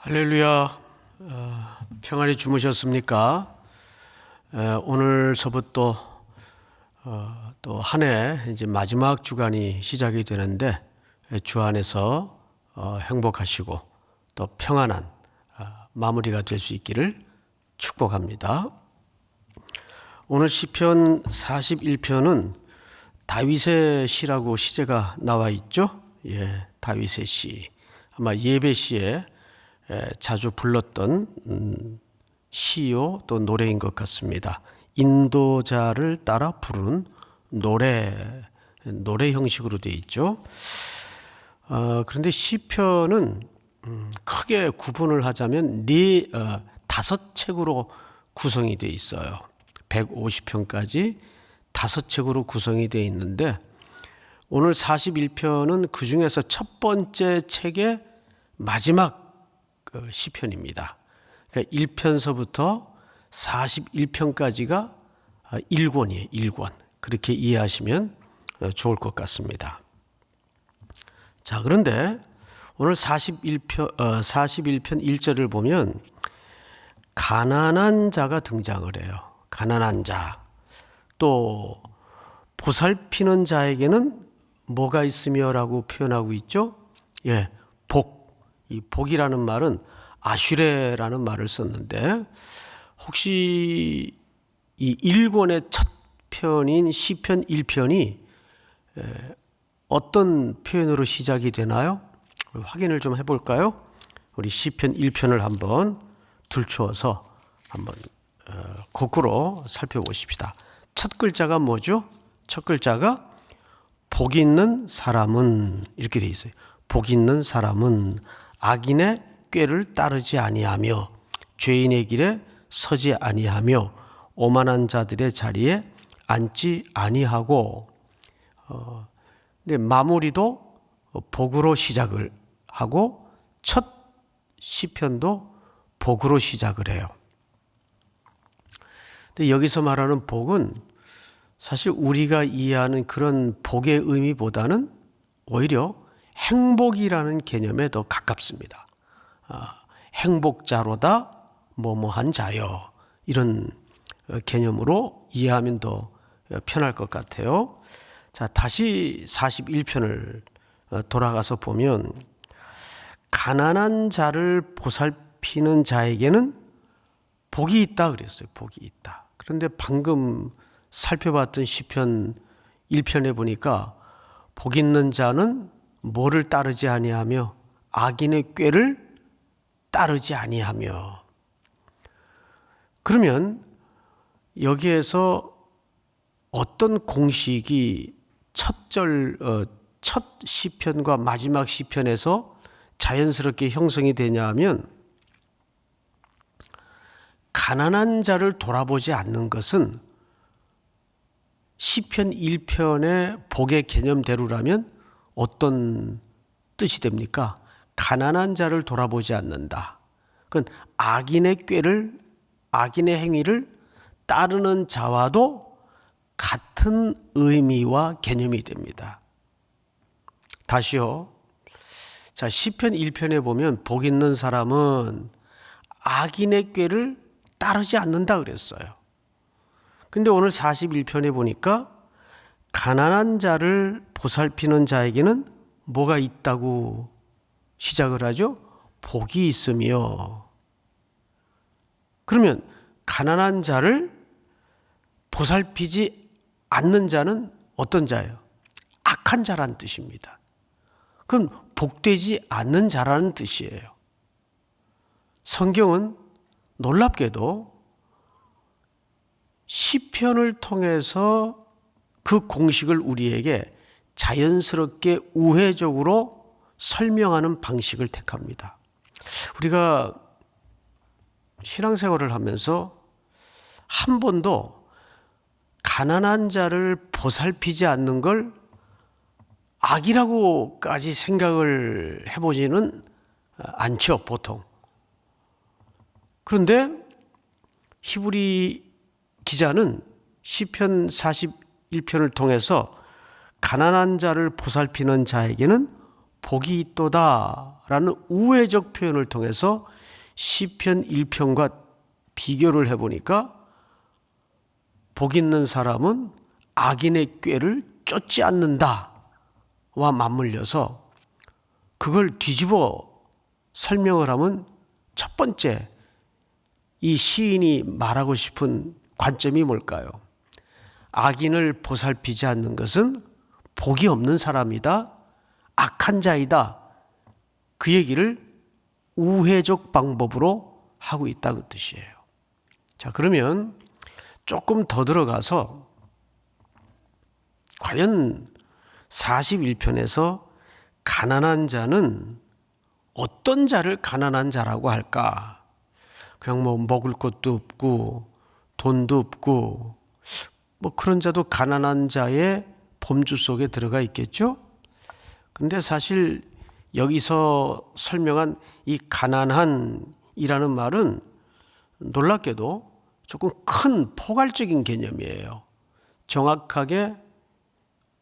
할렐루야. 평안히 주무셨습니까? 오늘서부터 또 한 해 이제 마지막 주간이 시작이 되는데 주 안에서 행복하시고 또 평안한 마무리가 될 수 있기를 축복합니다. 오늘 시편 41편은 다윗의 시라고 시제가 나와 있죠. 다윗의 시. 아마 예배 시에 자주 불렀던 시요 또 노래인 것 같습니다. 인도자를 따라 부르는 노래 형식으로 되어 있죠. 그런데 시편은 크게 구분을 하자면 다섯 책으로 구성이 되어 있어요. 150편까지 다섯 책으로 구성이 되어 있는데 오늘 41편은 그 중에서 첫 번째 책의 마지막 시편입니다. 그러니까 1편서부터 41편까지가 1권이에요. 1권. 그렇게 이해하시면 좋을 것 같습니다. 자, 그런데 오늘 41편 1절을 보면 가난한 자가 등장을 해요. 가난한 자. 또 보살피는 자에게는 뭐가 있으며라고 표현하고 있죠? 복. 이 복이라는 말은 아슈레라는 말을 썼는데 혹시 이 1권의 첫 편인 시편 1편이 어떤 표현으로 시작이 되나요? 확인을 좀 해볼까요? 우리 시편 1편을 한번 들추어서 한번 거꾸로 살펴보십시다. 첫 글자가 뭐죠? 첫 글자가 복 있는 사람은 이렇게 돼 있어요. 복 있는 사람은 악인의 꾀를 따르지 아니하며 죄인의 길에 서지 아니하며 오만한 자들의 자리에 앉지 아니하고 근데 마무리도 복으로 시작을 하고 첫 시편도 복으로 시작을 해요. 근데 여기서 말하는 복은 사실 우리가 이해하는 그런 복의 의미보다는 오히려 행복이라는 개념에 더 가깝습니다. 행복자로다 뭐뭐한 자여 이런 개념으로 이해하면 더 편할 것 같아요. 자, 다시 41편을 돌아가서 보면 가난한 자를 보살피는 자에게는 복이 있다 그랬어요. 복이 있다. 그런데 방금 살펴봤던 시편 1편에 보니까 복 있는 자는 뭐를 따르지 아니하며 악인의 꾀를 따르지 아니하며. 그러면 여기에서 어떤 공식이 첫 시편과 마지막 시편에서 자연스럽게 형성이 되냐 하면 가난한 자를 돌아보지 않는 것은 시편 1편의 복의 개념대로라면 어떤 뜻이 됩니까? 가난한 자를 돌아보지 않는다. 그건 악인의 행위를 따르는 자와도 같은 의미와 개념이 됩니다. 다시요. 자, 시편 1편에 보면 복 있는 사람은 악인의 꾀를 따르지 않는다 그랬어요. 근데 오늘 41편에 보니까 가난한 자를 보살피는 자에게는 뭐가 있다고 시작을 하죠? 복이 있으며. 그러면 가난한 자를 보살피지 않는 자는 어떤 자예요? 악한 자라는 뜻입니다. 그럼 복되지 않는 자라는 뜻이에요. 성경은 놀랍게도 시편을 통해서 그 공식을 우리에게 자연스럽게 우회적으로 설명하는 방식을 택합니다. 우리가 신앙생활을 하면서 한 번도 가난한 자를 보살피지 않는 걸 악이라고까지 생각을 해보지는 않죠, 보통. 그런데 히브리 기자는 시편 41편을 통해서 가난한 자를 보살피는 자에게는 복이 있도다라는 우회적 표현을 통해서 시편 1편과 비교를 해보니까 복 있는 사람은 악인의 꾀를 쫓지 않는다와 맞물려서 그걸 뒤집어 설명을 하면 첫 번째 이 시인이 말하고 싶은 관점이 뭘까요? 악인을 보살피지 않는 것은 복이 없는 사람이다, 악한 자이다. 그 얘기를 우회적 방법으로 하고 있다는 뜻이에요. 자, 그러면 조금 더 들어가서 과연 41편에서 가난한 자는 어떤 자를 가난한 자라고 할까? 그냥 뭐 먹을 것도 없고 돈도 없고 뭐 그런 자도 가난한 자의 범주 속에 들어가 있겠죠? 근데 사실 여기서 설명한 이 가난한이라는 말은 놀랍게도 조금 큰 포괄적인 개념이에요. 정확하게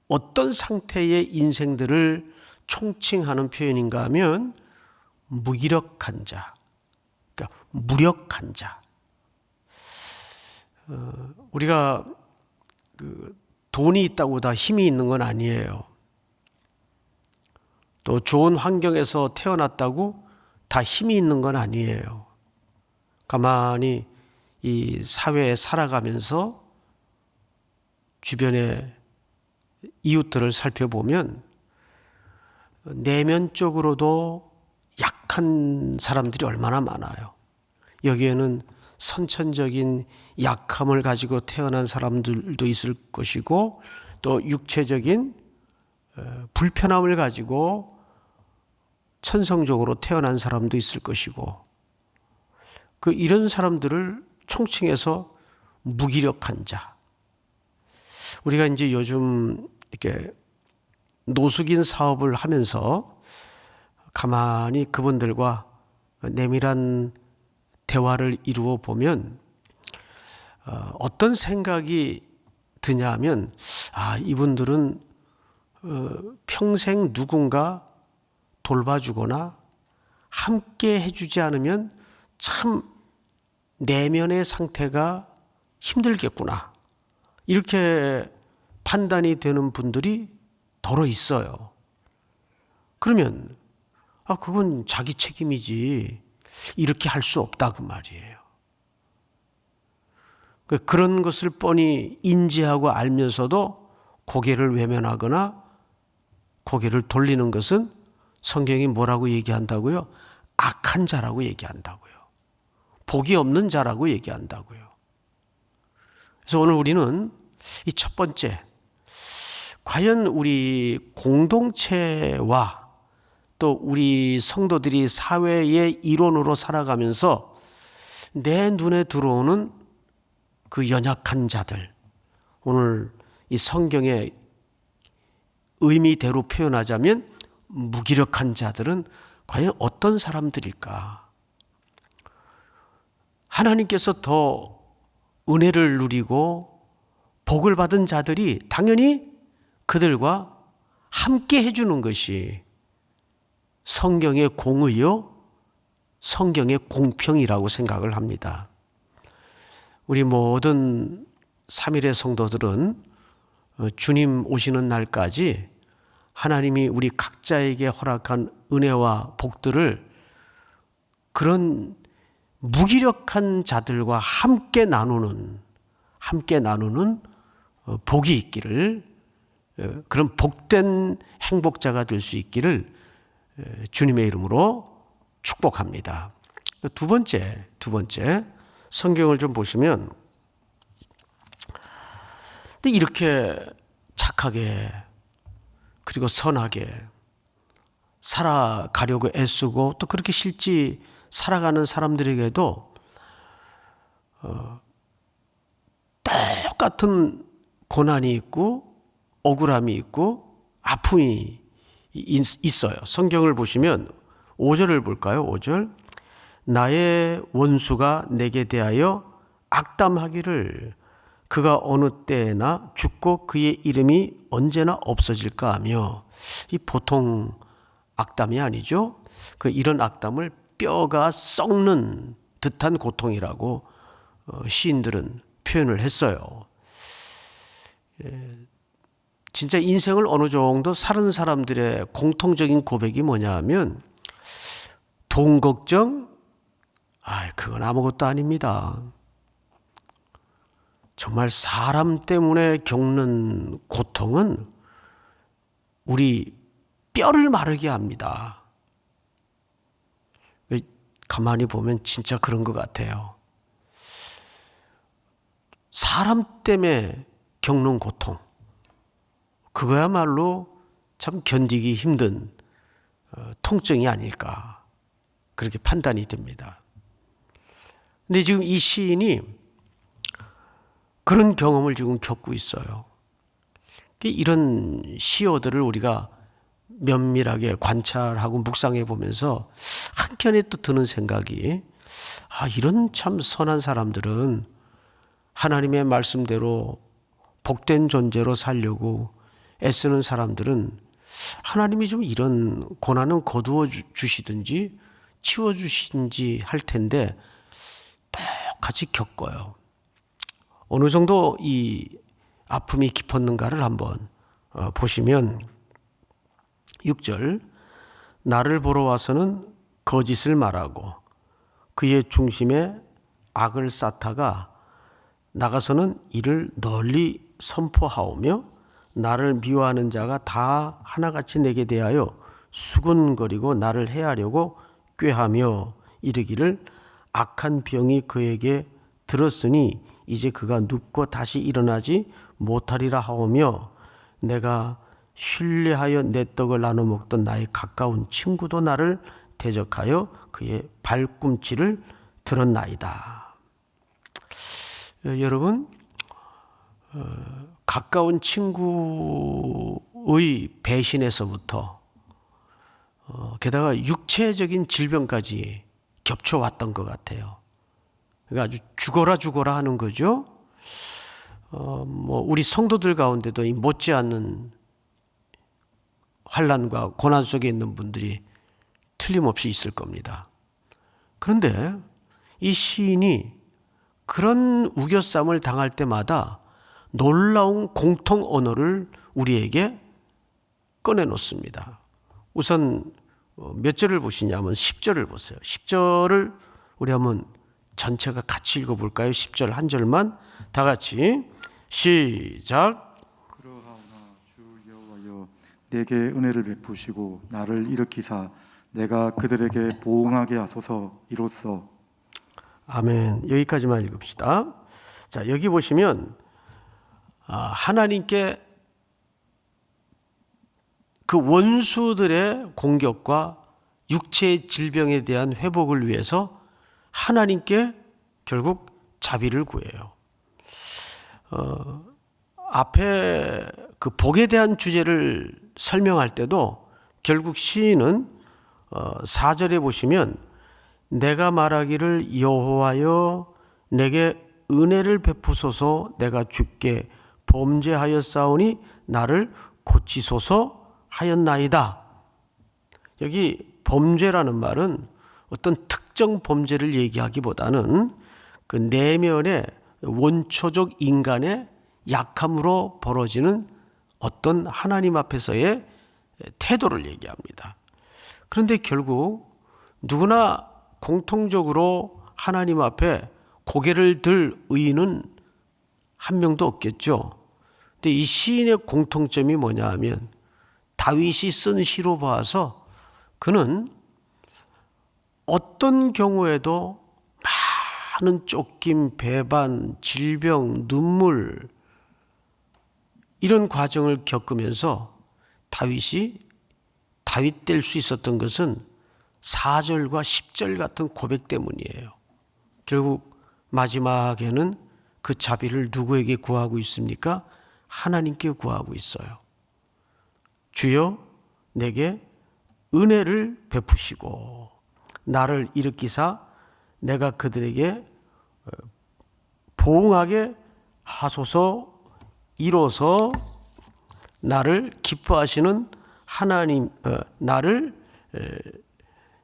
어떤 상태의 인생들을 총칭하는 표현인가 하면 무기력한 자, 그러니까 무력한 자. 우리가 돈이 있다고 다 힘이 있는 건 아니에요. 또 좋은 환경에서 태어났다고 다 힘이 있는 건 아니에요. 가만히 이 사회에 살아가면서 주변의 이웃들을 살펴보면 내면적으로도 약한 사람들이 얼마나 많아요. 여기에는 선천적인 약함을 가지고 태어난 사람들도 있을 것이고 또 육체적인 불편함을 가지고 천성적으로 태어난 사람도 있을 것이고 이런 사람들을 총칭해서 무기력한 자. 우리가 이제 요즘 이렇게 노숙인 사업을 하면서 가만히 그분들과 내밀한 대화를 이루어 보면 어떤 생각이 드냐 하면 이분들은 평생 누군가 돌봐주거나 함께 해주지 않으면 참 내면의 상태가 힘들겠구나. 이렇게 판단이 되는 분들이 더러 있어요. 그러면 그건 자기 책임이지 이렇게 할 수 없다 그 말이에요. 그런 것을 뻔히 인지하고 알면서도 고개를 외면하거나 고개를 돌리는 것은 성경이 뭐라고 얘기한다고요? 악한 자라고 얘기한다고요. 복이 없는 자라고 얘기한다고요. 그래서 오늘 우리는 이 첫 번째, 과연 우리 공동체와 또 우리 성도들이 사회의 일원으로 살아가면서 내 눈에 들어오는 그 연약한 자들, 오늘 이 성경의 의미대로 표현하자면 무기력한 자들은 과연 어떤 사람들일까? 하나님께서 더 은혜를 누리고 복을 받은 자들이 당연히 그들과 함께 해주는 것이 성경의 공의요, 성경의 공평이라고 생각을 합니다. 우리 모든 3일의 성도들은 주님 오시는 날까지 하나님이 우리 각자에게 허락한 은혜와 복들을 그런 무기력한 자들과 함께 나누는 복이 있기를, 그런 복된 행복자가 될 수 있기를 주님의 이름으로 축복합니다. 두 번째 성경을 좀 보시면 이렇게 착하게 그리고 선하게 살아가려고 애쓰고 또 그렇게 실제 살아가는 사람들에게도 똑같은 고난이 있고 억울함이 있고 아픔이 있어요. 성경을 보시면 5절을 볼까요? 5절. 나의 원수가 내게 대하여 악담하기를 그가 어느 때나 죽고 그의 이름이 언제나 없어질까 하며, 이 보통 악담이 아니죠. 이런 악담을 뼈가 썩는 듯한 고통이라고 시인들은 표현을 했어요. 진짜 인생을 어느 정도 사는 사람들의 공통적인 고백이 뭐냐 하면 돈 걱정? 그건 아무것도 아닙니다. 정말 사람 때문에 겪는 고통은 우리 뼈를 마르게 합니다. 가만히 보면 진짜 그런 것 같아요. 사람 때문에 겪는 고통, 그거야말로 참 견디기 힘든 통증이 아닐까, 그렇게 판단이 됩니다. 근데 지금 이 시인이 그런 경험을 지금 겪고 있어요. 이런 시어들을 우리가 면밀하게 관찰하고 묵상해 보면서 한켠에 또 드는 생각이, 이런 참 선한 사람들은 하나님의 말씀대로 복된 존재로 살려고 애쓰는 사람들은 하나님이 좀 이런 고난은 거두어 주시든지 치워 주시든지 할 텐데 똑같이 겪어요. 어느 정도 이 아픔이 깊었는가를 한번 보시면 6절, 나를 보러 와서는 거짓을 말하고 그의 중심에 악을 쌓다가 나가서는 이를 널리 선포하오며 나를 미워하는 자가 다 하나같이 내게 대하여 수군거리고 나를 해하려고 꾀하며 이르기를 악한 병이 그에게 들었으니 이제 그가 눕고 다시 일어나지 못하리라 하오며 내가 신뢰하여 내 떡을 나눠 먹던 나의 가까운 친구도 나를 대적하여 그의 발꿈치를 들었나이다. 여러분, 가까운 친구의 배신에서부터 게다가 육체적인 질병까지 겹쳐왔던 것 같아요. 그러니까 아주 죽어라 하는 거죠. 우리 성도들 가운데도 이 못지않는 환난과 고난 속에 있는 분들이 틀림없이 있을 겁니다. 그런데 이 시인이 그런 우겨쌈을 당할 때마다 놀라운 공통 언어를 우리에게 꺼내놓습니다. 우선 몇 절을 보시냐면 10절을 보세요. 10절을 우리 한번 전체가 같이 읽어볼까요? 10절 한 절만 다 같이 시작. 그러하오나 주 여호와여 내게 은혜를 베푸시고 나를 일으키사 내가 그들에게 보응하게 하소서. 이로써 아멘. 여기까지만 읽읍시다. 자, 여기 보시면 하나님께 그 원수들의 공격과 육체의 질병에 대한 회복을 위해서 하나님께 결국 자비를 구해요. 앞에 그 복에 대한 주제를 설명할 때도 결국 시인은 4절에 보시면 내가 말하기를 여호와여 내게 은혜를 베푸소서 내가 주께 범죄하였사오니 나를 고치소서 하였나이다. 여기 범죄라는 말은 어떤 특정 범죄를 얘기하기보다는 그 내면의 원초적 인간의 약함으로 벌어지는 어떤 하나님 앞에서의 태도를 얘기합니다. 그런데 결국 누구나 공통적으로 하나님 앞에 고개를 들 의인은 한 명도 없겠죠. 근데 이 시인의 공통점이 뭐냐 하면 다윗이 쓴 시로 봐서 그는 어떤 경우에도 많은 쫓김, 배반, 질병, 눈물 이런 과정을 겪으면서 다윗이 다윗 될 수 있었던 것은 4절과 10절 같은 고백 때문이에요. 결국 마지막에는 그 자비를 누구에게 구하고 있습니까? 하나님께 구하고 있어요. 주여 내게 은혜를 베푸시고 나를 일으키사 내가 그들에게 보응하게 하소서. 이로써 나를 기뻐하시는 하나님, 나를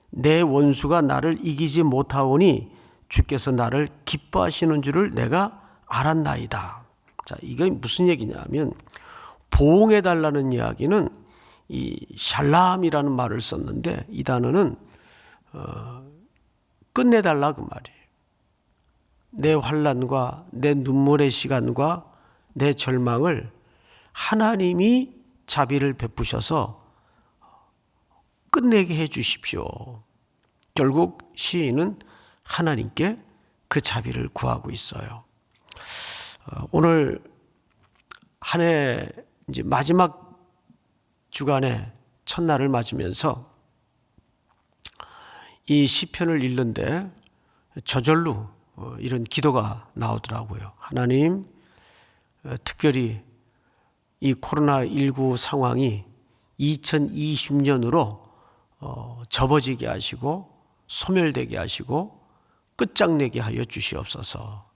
내 원수가 나를 이기지 못하오니 주께서 나를 기뻐하시는 줄을 내가 알았나이다. 자, 이게 무슨 얘기냐면 보응해 달라는 이야기는 이 샬람이라는 말을 썼는데 이 단어는 끝내달라 그 말이에요. 내 환난과 내 눈물의 시간과 내 절망을 하나님이 자비를 베푸셔서 끝내게 해 주십시오. 결국 시인은 하나님께 그 자비를 구하고 있어요. 오늘 한 해 이제 마지막 주간의 첫날을 맞으면서 이 시편을 읽는데 저절로 이런 기도가 나오더라고요. 하나님, 특별히 이 코로나19 상황이 2020년으로 접어지게 하시고 소멸되게 하시고 끝장내게 하여 주시옵소서.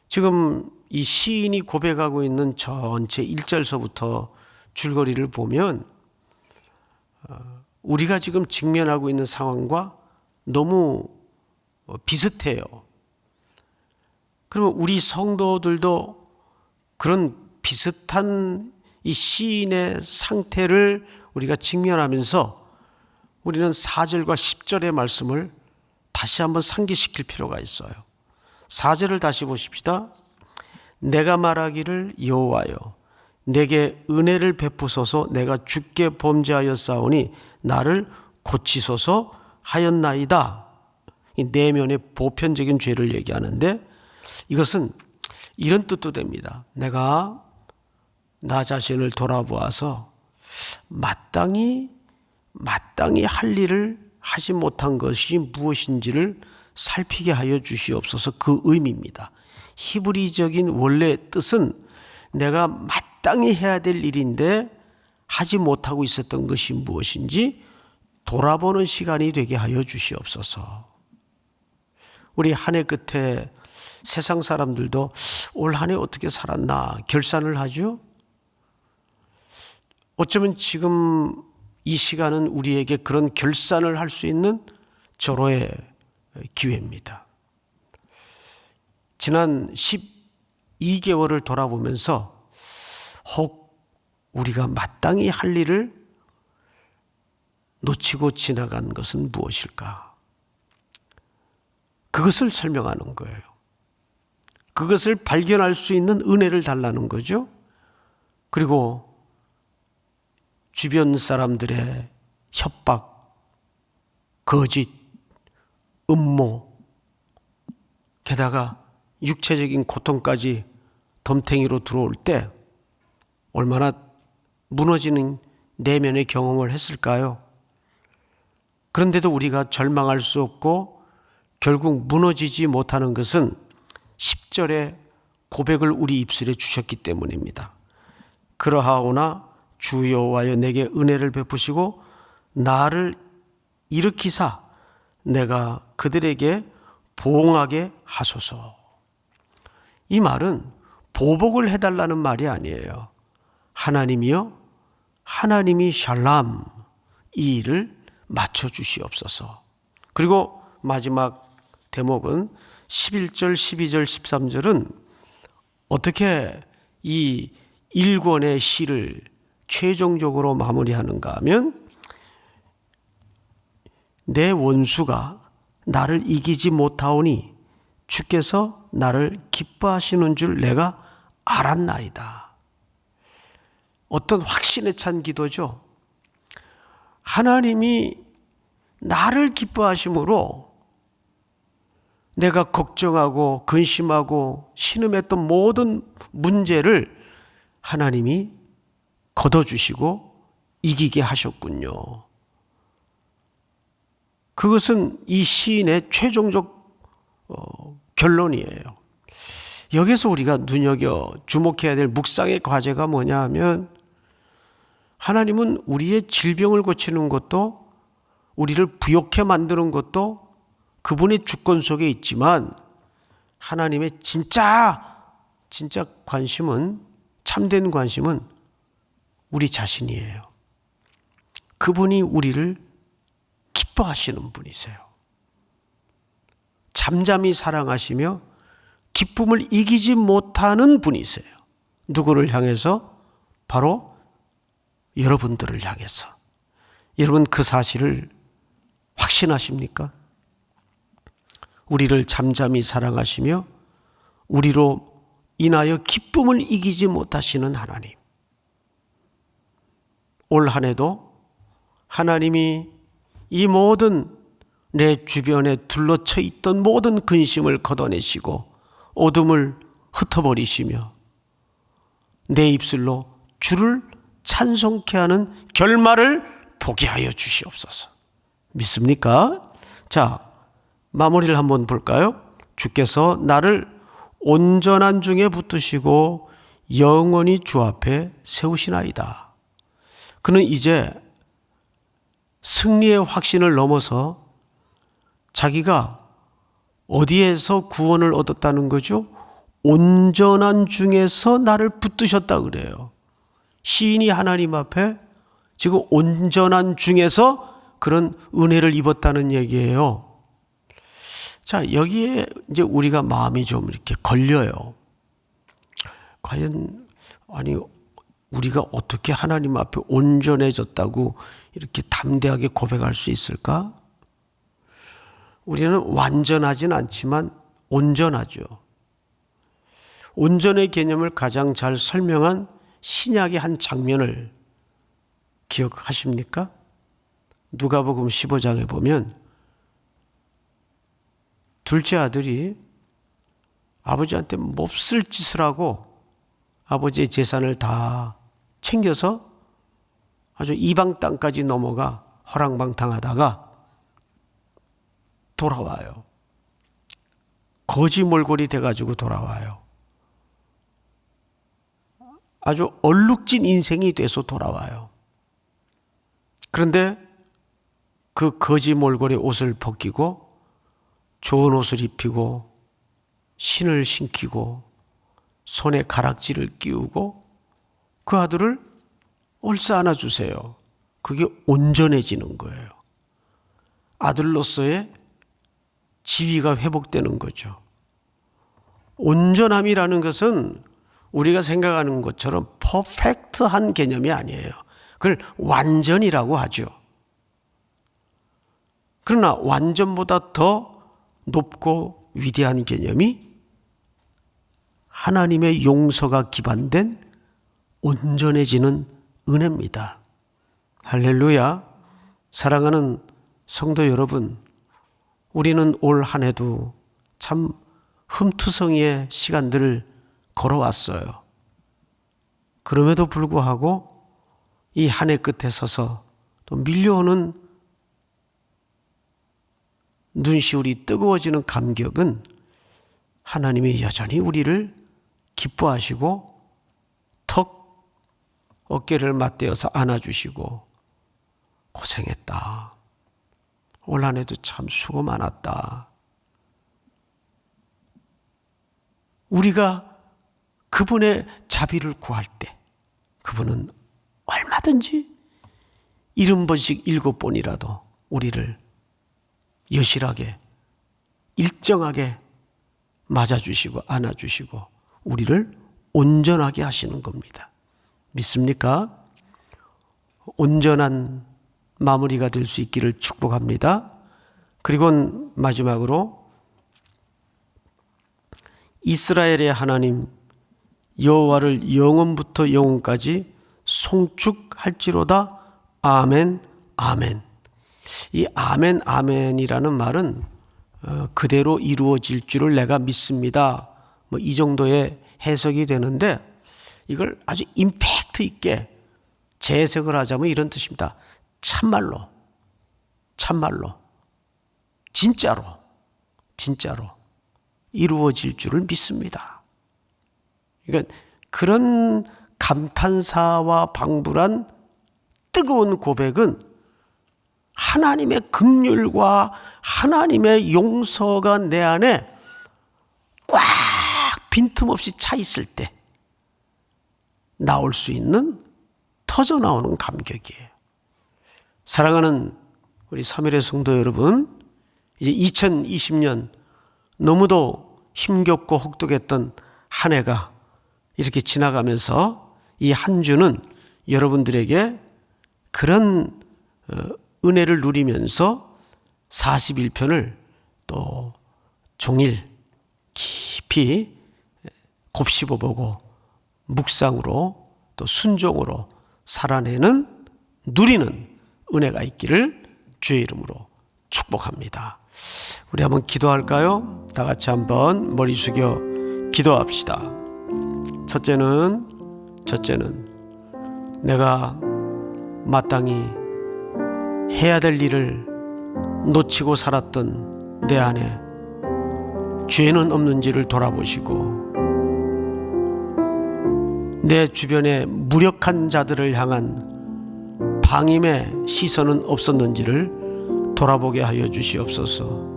지금 이 시인이 고백하고 있는 전체 1절서부터 줄거리를 보면 우리가 지금 직면하고 있는 상황과 너무 비슷해요. 그러면 우리 성도들도 그런 비슷한 이 시인의 상태를 우리가 직면하면서 우리는 4절과 10절의 말씀을 다시 한번 상기시킬 필요가 있어요. 4절을 다시 보십시다. 내가 말하기를 여호와여 내게 은혜를 베푸소서 내가 주께 범죄하였사오니 나를 고치소서 하였나이다. 이 내면의 보편적인 죄를 얘기하는데 이것은 이런 뜻도 됩니다. 내가 나 자신을 돌아보아서 마땅히 할 일을 하지 못한 것이 무엇인지를 살피게 하여 주시옵소서. 그 의미입니다. 히브리적인 원래 뜻은 내가 마땅히 해야 될 일인데 하지 못하고 있었던 것이 무엇인지 돌아보는 시간이 되게 하여 주시옵소서. 우리 한 해 끝에 세상 사람들도 올 한 해 어떻게 살았나 결산을 하죠. 어쩌면 지금 이 시간은 우리에게 그런 결산을 할 수 있는 절호의 기회입니다. 지난 12개월을 돌아보면서 혹 우리가 마땅히 할 일을 놓치고 지나간 것은 무엇일까? 그것을 설명하는 거예요. 그것을 발견할 수 있는 은혜를 달라는 거죠. 그리고 주변 사람들의 협박, 거짓, 음모, 게다가 육체적인 고통까지 덤탱이로 들어올 때 얼마나 무너지는 내면의 경험을 했을까요? 그런데도 우리가 절망할 수 없고 결국 무너지지 못하는 것은 10절의 고백을 우리 입술에 주셨기 때문입니다. 그러하오나 주 여호와여 내게 은혜를 베푸시고 나를 일으키사 내가 그들에게 보응하게 하소서. 이 말은 보복을 해달라는 말이 아니에요. 하나님이여 하나님이 샬람 이 일을 맞춰주시옵소서. 그리고 마지막 대목은 11절, 12절, 13절은 어떻게 이 1권의 시를 최종적으로 마무리하는가 하면 내 원수가 나를 이기지 못하오니 주께서 나를 기뻐하시는 줄 내가 알았나이다. 어떤 확신에 찬 기도죠. 하나님이 나를 기뻐하심으로 내가 걱정하고 근심하고 신음했던 모든 문제를 하나님이 걷어주시고 이기게 하셨군요. 그것은 이 시인의 최종적 결론이에요. 여기서 우리가 주목해야 될 묵상의 과제가 뭐냐 하면 하나님은 우리의 질병을 고치는 것도 우리를 부욕해 만드는 것도 그분의 주권 속에 있지만 하나님의 진짜 관심은 참된 관심은 우리 자신이에요. 그분이 우리를 기뻐하시는 분이세요. 잠잠히 사랑하시며 기쁨을 이기지 못하는 분이세요. 누구를 향해서? 바로 여러분들을 향해서. 여러분 그 사실을 확신하십니까? 우리를 잠잠히 사랑하시며 우리로 인하여 기쁨을 이기지 못하시는 하나님. 올 한 해도 하나님이 이 모든 내 주변에 둘러쳐 있던 모든 근심을 걷어내시고 어둠을 흩어버리시며 내 입술로 주를 찬송케 하는 결말을 보게 하여 주시옵소서. 믿습니까? 자, 마무리를 한번 볼까요? 주께서 나를 온전한 중에 붙드시고 영원히 주 앞에 세우시나이다. 그는 이제 승리의 확신을 넘어서 자기가 어디에서 구원을 얻었다는 거죠? 온전한 중에서 나를 붙드셨다 그래요. 시인이 하나님 앞에 지금 온전한 중에서 그런 은혜를 입었다는 얘기예요. 자, 여기에 이제 우리가 마음이 좀 이렇게 걸려요. 과연, 우리가 어떻게 하나님 앞에 온전해졌다고 이렇게 담대하게 고백할 수 있을까? 우리는 완전하진 않지만 온전하죠. 온전의 개념을 가장 잘 설명한 신약의 한 장면을 기억하십니까? 누가복음 15장에 보면 둘째 아들이 아버지한테 몹쓸 짓을 하고 아버지의 재산을 다 챙겨서 아주 이방 땅까지 넘어가 허랑방탕하다가 돌아와요. 거지몰골이 돼가지고 돌아와요. 아주 얼룩진 인생이 돼서 돌아와요. 그런데 그 거지몰골의 옷을 벗기고 좋은 옷을 입히고 신을 신기고 손에 가락지를 끼우고 그 아들을 옳사 안아주세요. 그게 온전해지는 거예요. 아들로서의 지위가 회복되는 거죠. 온전함이라는 것은 우리가 생각하는 것처럼 퍼펙트한 개념이 아니에요. 그걸 완전이라고 하죠. 그러나 완전보다 더 높고 위대한 개념이 하나님의 용서가 기반된 온전해지는 은혜입니다. 할렐루야. 사랑하는 성도 여러분, 우리는 올 한 해도 참 흠투성이의 시간들을 걸어왔어요. 그럼에도 불구하고 이 한 해 끝에 서서 또 밀려오는 눈시울이 뜨거워지는 감격은 하나님이 여전히 우리를 기뻐하시고 턱 어깨를 맞대어서 안아주시고 고생했다. 올 한 해도 참 수고 많았다. 우리가 그분의 자비를 구할 때 그분은 얼마든지 70번씩 7번이라도 우리를 여실하게 일정하게 맞아주시고 안아주시고 우리를 온전하게 하시는 겁니다. 믿습니까? 온전한 마무리가 될 수 있기를 축복합니다. 그리고 마지막으로 이스라엘의 하나님 여호와를 영원부터 영원까지 송축할지로다. 아멘, 아멘. 이 아멘, 아멘이라는 말은 그대로 이루어질 줄을 내가 믿습니다. 이 정도의 해석이 되는데 이걸 아주 임팩트 있게 재해석을 하자면 이런 뜻입니다. 참말로, 참말로, 진짜로, 진짜로 이루어질 줄을 믿습니다. 그러니까 그런 감탄사와 방불한 뜨거운 고백은 하나님의 긍휼과 하나님의 용서가 내 안에 꽉 빈틈없이 차 있을 때 나올 수 있는 터져 나오는 감격이에요. 사랑하는 우리 삼일의 성도 여러분, 이제 2020년 너무도 힘겹고 혹독했던 한 해가 이렇게 지나가면서 이 한 주는 여러분들에게 그런 은혜를 누리면서 41편을 또 종일 깊이 곱씹어보고 묵상으로 또 순종으로 살아내는 누리는 은혜가 있기를 주의 이름으로 축복합니다. 우리 한번 기도할까요? 다 같이 한번 머리 숙여 기도합시다. 첫째는 내가 마땅히 해야 될 일을 놓치고 살았던 내 안에 죄는 없는지를 돌아보시고 내 주변에 무력한 자들을 향한 방임의 시선은 없었는지를 돌아보게 하여 주시옵소서.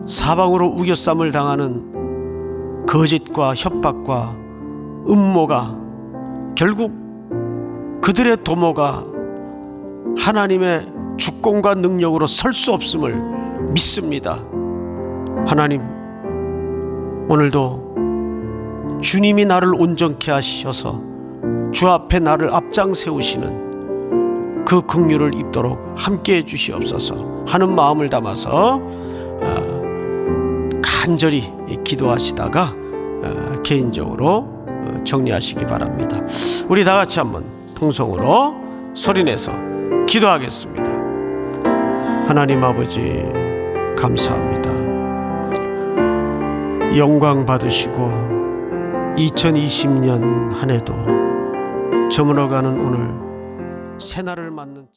사방으로 우겨쌈을 당하는 거짓과 협박과 음모가 결국 그들의 도모가 하나님의 주권과 능력으로 설 수 없음을 믿습니다. 하나님, 오늘도 주님이 나를 온전케 하셔서 주 앞에 나를 앞장 세우시는 그 긍휼을 입도록 함께해 주시옵소서 하는 마음을 담아서 간절히 기도하시다가 개인적으로 정리하시기 바랍니다. 우리 다 같이 한번 통성으로 소리내서 기도하겠습니다. 하나님 아버지 감사합니다. 영광 받으시고 2020년 한 해도 저물어가는 오늘 새날을 맞는